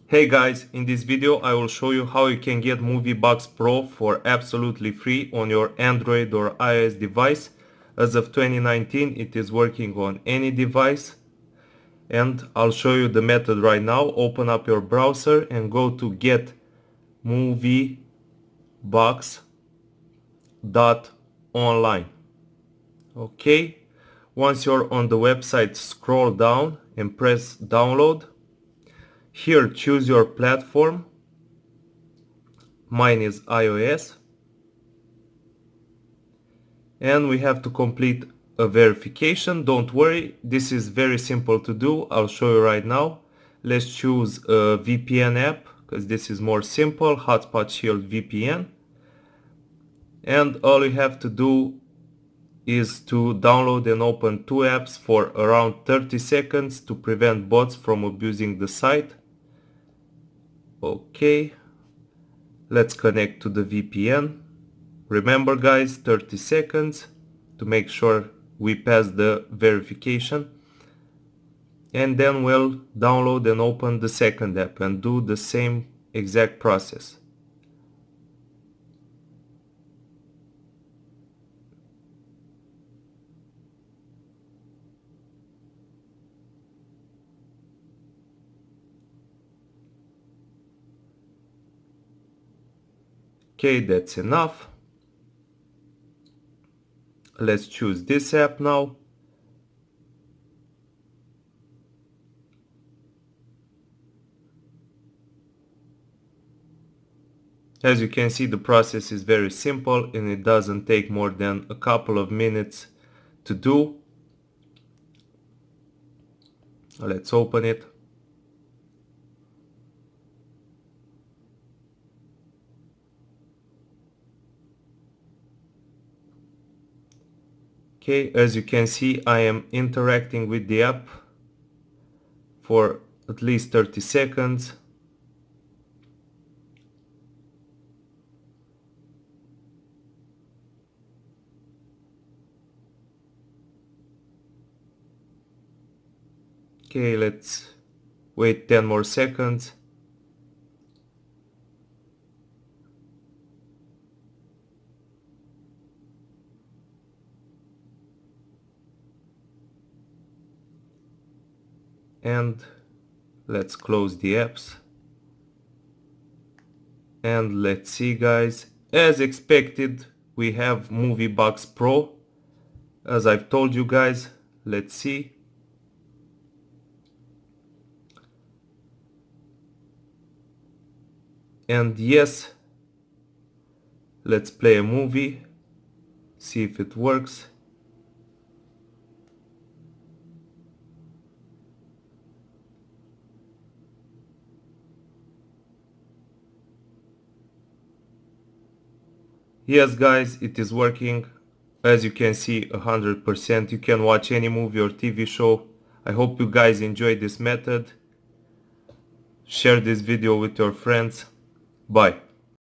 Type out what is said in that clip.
Hey guys, in this video I will show you how you can get MovieBox Pro for absolutely free on your Android or iOS device. As of 2019 it is working on any device, and I'll show you the method right now. Open up your browser and go to getmoviebox.online. Okay, once you're on the website, scroll down and press download. Here choose your platform. Mine is iOS, and we have to complete a verification. Don't worry, this is very simple to do. I'll show you right now. Let's choose a VPN app because this is more simple. Hotspot Shield VPN. And all you have to do is to download and open two apps for around 30 seconds to prevent bots from abusing the site. Okay, let's connect to the VPN. Remember guys, 30 seconds to make sure we pass the verification. And then we'll download and open the second app and do the same exact process. Okay, that's enough. Let's choose this app now. As you can see, the process is very simple and it doesn't take more than a couple of minutes to do. Let's open it. Okay, as you can see, I am interacting with the app for at least 30 seconds. Okay, let's wait 10 more seconds. And let's close the apps. And let's see guys, as expected, we have MovieBox Pro. As I've told you guys, let's see. And yes, let's play a movie, see if it works. Yes guys, it is working. As you can see, 100%. You can watch any movie or TV show. I hope you guys enjoyed this method. Share this video with your friends. Bye.